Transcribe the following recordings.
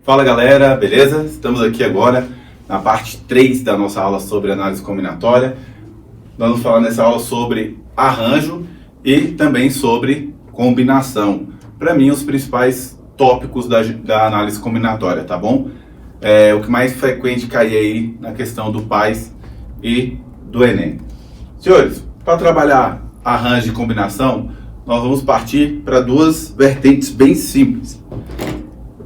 Fala galera, beleza? Estamos aqui agora na parte 3 da nossa aula sobre análise combinatória. Nós vamos falar nessa aula sobre arranjo e também sobre combinação. Para mim, os principais tópicos da análise combinatória, tá bom? O que mais frequente cair aí na questão do PAS e do Enem. Senhores, para trabalhar arranjo e combinação, nós vamos partir para duas vertentes bem simples.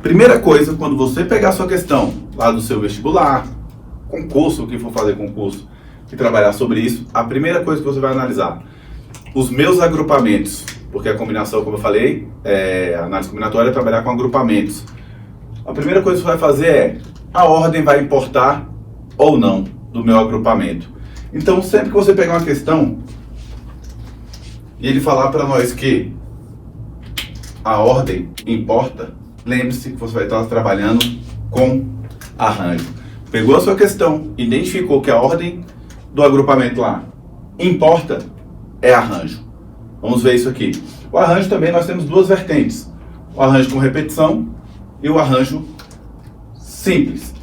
Primeira coisa, quando você pegar a sua questão lá do seu vestibular, concurso, quem for fazer concurso e trabalhar sobre isso, a primeira coisa que você vai analisar, os meus agrupamentos, porque a combinação, como eu falei, a análise combinatória é trabalhar com agrupamentos. A primeira coisa que você vai fazer é, a ordem vai importar ou não do meu agrupamento. Então, sempre que você pegar uma questão e ele falar para nós que a ordem importa, lembre-se que você vai estar trabalhando com arranjo. Pegou a sua questão, identificou que a ordem do agrupamento lá importa, é arranjo. Vamos ver isso aqui. O arranjo também nós temos duas vertentes. O arranjo com repetição e o arranjo simples.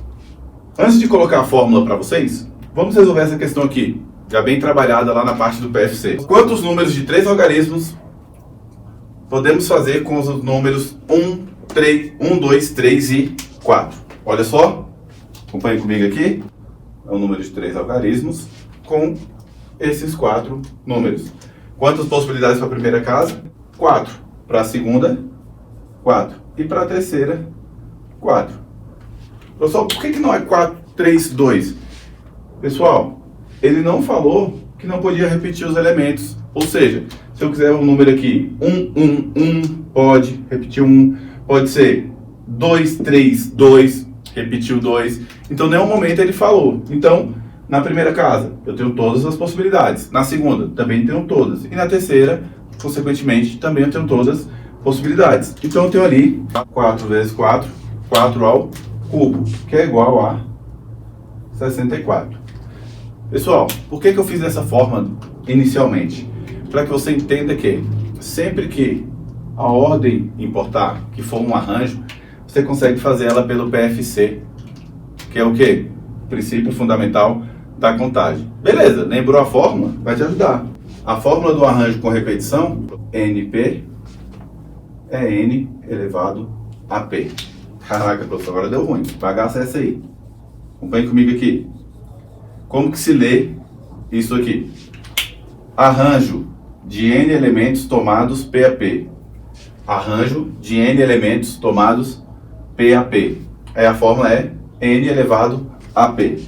Antes de colocar a fórmula para vocês, vamos resolver essa questão aqui, já bem trabalhada lá na parte do PFC. Quantos números de 3 algarismos podemos fazer com os números 1, 2, 3 e 4? Olha só, acompanhe comigo aqui. É o número de 3 algarismos com esses 4 números. Quantas possibilidades para a primeira casa? 4. Para a segunda, 4. E para a terceira, 4. Pessoal, por que não é 4, 3, 2? Pessoal, ele não falou que não podia repetir os elementos. Ou seja, se eu quiser um número aqui, 1, pode repetir 1. Pode ser 2, 3, 2, repetiu 2. Então, em nenhum momento ele falou. Então, na primeira casa, eu tenho todas as possibilidades. Na segunda, também tenho todas. E na terceira, consequentemente, também eu tenho todas as possibilidades. Então, eu tenho ali 4 vezes 4, 4 ao cubo, que é igual a 64. Pessoal, por que eu fiz dessa forma inicialmente? Para que você entenda que sempre que a ordem importar, que for um arranjo, você consegue fazer ela pelo PFC, que é o quê? O princípio fundamental da contagem. Beleza, lembrou a fórmula? Vai te ajudar. A fórmula do arranjo com repetição, NP, é N elevado a P. Caraca, professor, agora deu ruim. Bagaça essa aí. Acompanhe comigo aqui. Como que se lê isso aqui? Arranjo de N elementos tomados P a P. Arranjo de N elementos tomados P a P. Aí a fórmula é N elevado a P.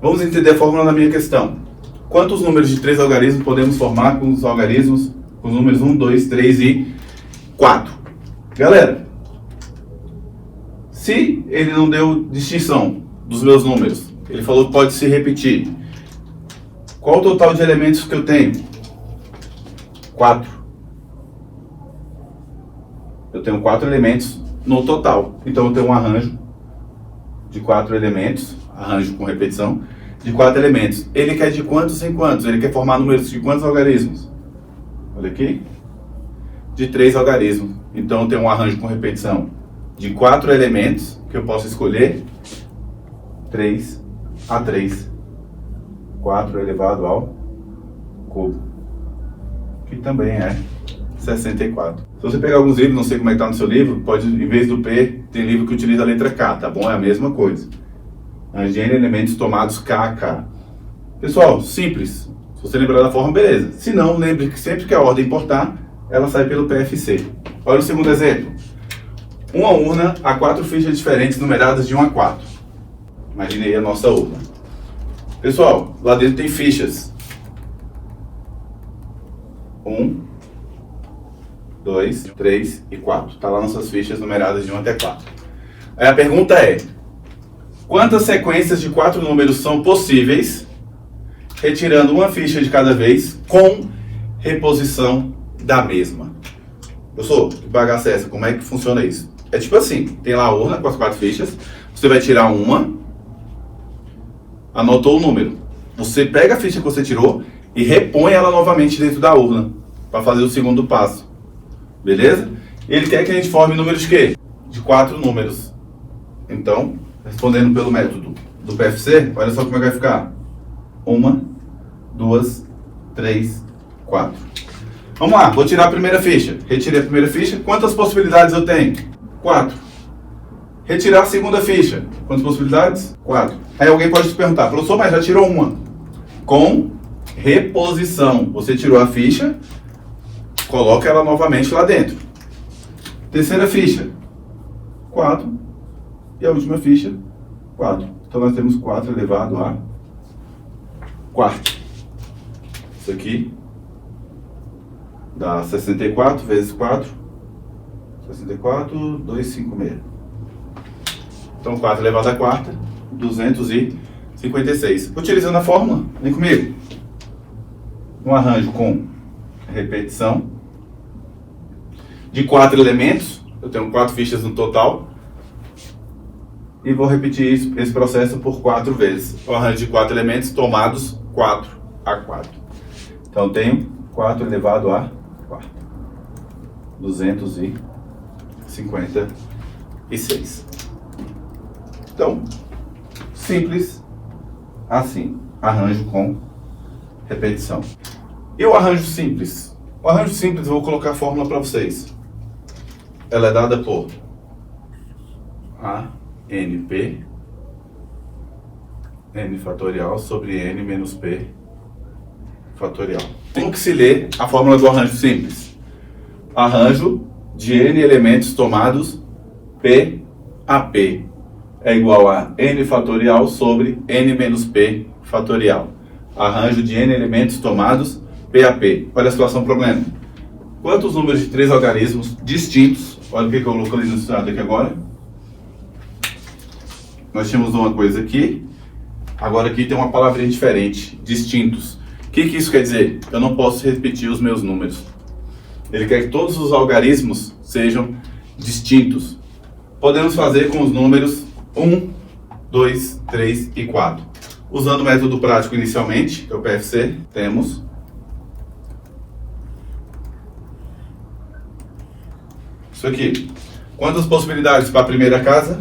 Vamos entender a fórmula da minha questão. Quantos números de 3 algarismos podemos formar com os algarismos, com os números 1, 2, 3 e 4? Galera, se ele não deu distinção dos meus números, ele falou que pode se repetir. Qual o total de elementos que eu tenho? 4. Eu tenho 4 elementos no total. Então eu tenho um arranjo de 4 elementos, arranjo com repetição, de 4 elementos. Ele quer de quantos em quantos? Ele quer formar números de quantos algarismos? Olha aqui. De 3 algarismos. Então eu tenho um arranjo com repetição de 4 elementos, que eu posso escolher 3 a 3. 4 elevado ao cubo, que também é 64. Se você pegar alguns livros, não sei como é que está no seu livro, pode, em vez do P, tem livro que utiliza a letra K, tá bom? É a mesma coisa. De N elementos tomados K a K. Pessoal, simples. Se você lembrar da forma, beleza. Se não, lembre que sempre que a ordem importar, ela sai pelo PFC. Olha o segundo exemplo. Uma urna a 4 fichas diferentes numeradas de 1 a 4. Imaginei a nossa urna. Pessoal, lá dentro tem fichas. 1, 2, 3 e 4. Está lá nossas fichas numeradas de 1 até 4. Aí a pergunta é, quantas sequências de 4 números são possíveis, retirando uma ficha de cada vez, com reposição da mesma? Professor, que bagaça é essa? Como é que funciona isso? É tipo assim, tem lá a urna com as 4 fichas, você vai tirar uma, anotou o número. Você pega a ficha que você tirou e repõe ela novamente dentro da urna, para fazer o segundo passo. Beleza? Ele quer que a gente forme números de quê? de 4 números. Então, respondendo pelo método do PFC, olha só como é que vai ficar. 1, 2, 3, 4. Vamos lá, vou tirar a primeira ficha. Retirei a primeira ficha. Quantas possibilidades eu tenho? 4. Retirar a segunda ficha. Quantas possibilidades? 4. Aí alguém pode te perguntar, professor, mas já tirou uma. Com reposição. Você tirou a ficha, coloca ela novamente lá dentro. Terceira ficha, 4. E a última ficha, 4. Então nós temos 4 elevado a quarto. Isso aqui dá 64 vezes 4. 64, 256. Então 4 elevado a quarta, 256. Utilizando a fórmula, vem comigo. Um arranjo com repetição de 4 elementos. Eu tenho 4 fichas no total. E vou repetir esse processo por 4 vezes. O arranjo de 4 elementos tomados 4 a 4. Então eu tenho 4 elevado a quarta. 256. Então, simples assim. Arranjo com repetição. E o arranjo simples? O arranjo simples, eu vou colocar a fórmula para vocês. Ela é dada por ANP N fatorial sobre N menos P fatorial. Como que se lê a fórmula do arranjo simples? Arranjo de N elementos tomados P a P é igual a N fatorial sobre N menos P fatorial. Arranjo de N elementos tomados P a P. Olha a situação problema. Quantos números de 3 algarismos distintos? Olha o que eu coloquei no enunciado aqui agora. Nós tínhamos uma coisa aqui. Agora aqui tem uma palavrinha diferente. Distintos. O que isso quer dizer? Eu não posso repetir os meus números. Ele quer que todos os algarismos sejam distintos. Podemos fazer com os números 1, 2, 3 e 4. Usando o método prático inicialmente, que é o PFC, temos isso aqui. Quantas possibilidades para a primeira casa?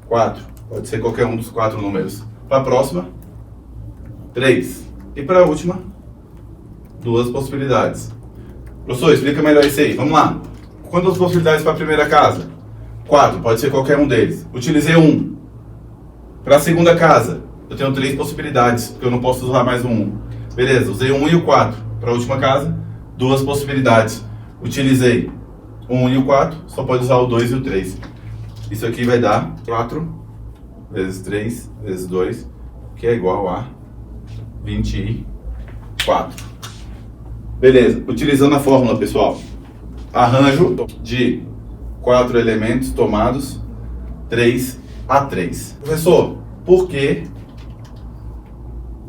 4. Pode ser qualquer um dos 4 números. Para a próxima, 3. E para a última, 2 possibilidades. Professor, explica melhor isso aí. Vamos lá. Quantas possibilidades para a primeira casa? 4. Pode ser qualquer um deles. Utilizei 1. Para a segunda casa, eu tenho 3 possibilidades, porque eu não posso usar mais um 1. Beleza, usei o 1 e o 4. Para a última casa, 2 possibilidades. Utilizei o 1 e o 4, só pode usar o 2 e o 3. Isso aqui vai dar 4 vezes 3 vezes 2, que é igual a 24. Beleza, utilizando a fórmula, pessoal. Arranjo de 4 elementos tomados 3 a 3. Professor, por que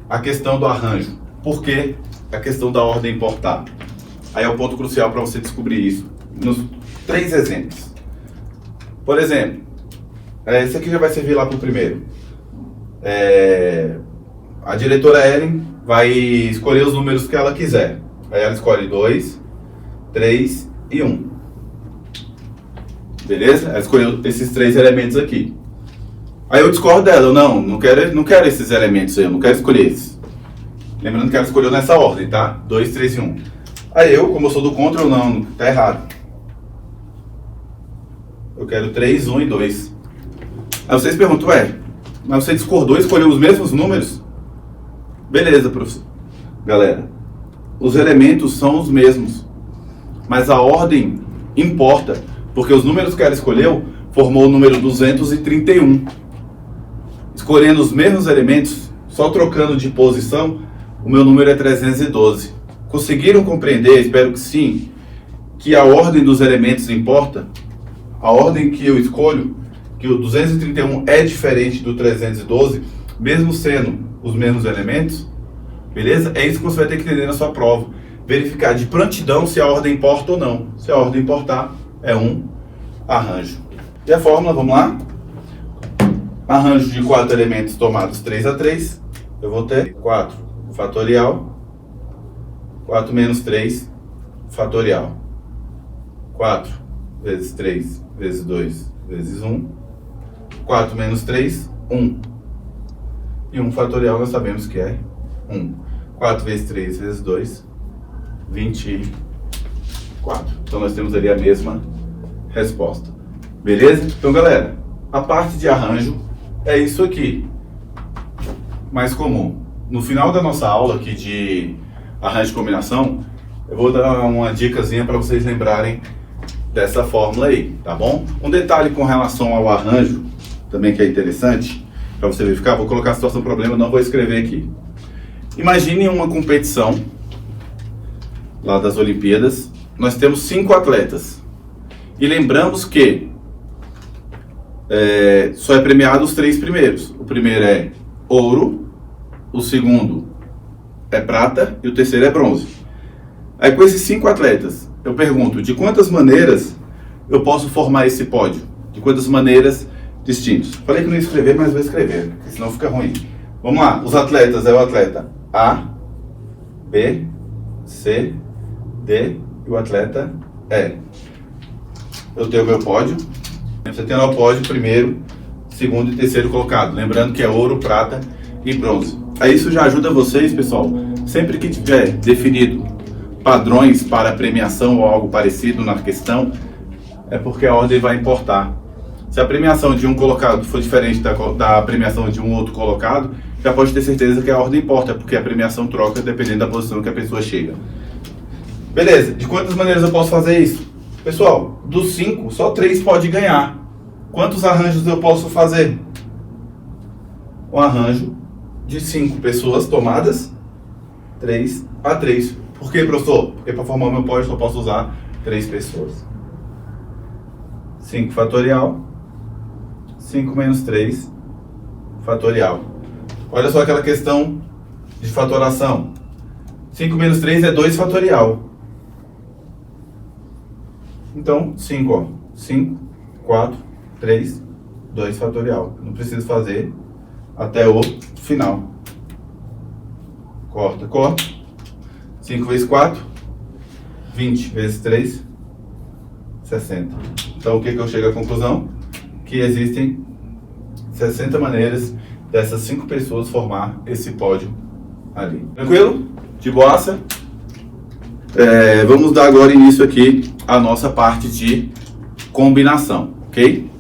a questão do arranjo? Por que a questão da ordem importar? Aí é o ponto crucial para você descobrir isso. Nos 3 exemplos. Por exemplo, esse aqui já vai servir lá para o primeiro. A diretora Ellen vai escolher os números que ela quiser. Aí ela escolhe 2, 3 e 1. Beleza? Ela escolheu esses 3 elementos aqui. Aí eu discordo dela. Eu não quero esses elementos aí. Eu não quero escolher esses. Lembrando que ela escolheu nessa ordem, tá? 2, 3 e 1. Aí eu, como eu sou do contra, eu não. Tá errado. Eu quero 3, 1 e 2. Aí vocês perguntam, mas você discordou e escolheu os mesmos números? Beleza, professor. Galera, os elementos são os mesmos, mas a ordem importa, porque os números que ela escolheu formou o número 231. Escolhendo os mesmos elementos, só trocando de posição, o meu número é 312. Conseguiram compreender, espero que sim, que a ordem dos elementos importa? A ordem que eu escolho, que o 231 é diferente do 312, mesmo sendo os mesmos elementos, beleza? É isso que você vai ter que entender na sua prova. Verificar de prontidão se a ordem importa ou não. Se a ordem importar, é um arranjo. E a fórmula, vamos lá? Arranjo de 4 elementos tomados 3 a 3. Eu vou ter 4 fatorial, 4 menos 3 fatorial. 4 vezes 3 vezes 2 vezes 1. 4 menos 3, 1. E 1 fatorial nós sabemos que é 1. 4 vezes 3 vezes 2, 24. Então nós temos ali a mesma resposta. Beleza? Então, galera, a parte de arranjo é isso aqui. Mais comum. No final da nossa aula aqui de arranjo de combinação, eu vou dar uma dicasinha para vocês lembrarem dessa fórmula aí, tá bom? Um detalhe com relação ao arranjo, também que é interessante, para você verificar, vou colocar a situação problema, não vou escrever aqui. Imagine uma competição lá das Olimpíadas, nós temos 5 atletas. E lembramos que só é premiado os 3 primeiros. O primeiro é ouro, o segundo é prata e o terceiro é bronze. Aí com esses 5 atletas, eu pergunto, de quantas maneiras eu posso formar esse pódio? De quantas maneiras distintas? Falei que não ia escrever, mas vou escrever, porque senão fica ruim. Vamos lá, os atletas é o atleta A, B, C, D e o atleta E. Eu tenho o meu pódio. Você tem lá o pódio primeiro, segundo e terceiro colocado. Lembrando que é ouro, prata e bronze. Aí isso já ajuda vocês, pessoal. Sempre que tiver definido padrões para premiação ou algo parecido na questão, é porque a ordem vai importar. Se a premiação de um colocado for diferente da premiação de um outro colocado, já pode ter certeza que a ordem importa, porque a premiação troca dependendo da posição que a pessoa chega. Beleza, de quantas maneiras eu posso fazer isso? Pessoal, dos 5, só 3 pode ganhar. Quantos arranjos eu posso fazer? Um arranjo de 5 pessoas tomadas 3 a 3. Por que, professor? Porque para formar o meu pódio só posso usar 3 pessoas. 5 fatorial, 5 menos 3 fatorial. Olha só aquela questão de fatoração. 5 menos 3 é 2 fatorial. Então, 5, ó. 5, 4, 3, 2 fatorial. Não preciso fazer até o final. Corta, corta. 5 vezes 4, 20 vezes 3, 60. Então, o que eu chego à conclusão? Que existem 60 maneiras dessas 5 pessoas formar esse pódio ali. Tranquilo? De boaça? Vamos dar agora início aqui à nossa parte de combinação, ok?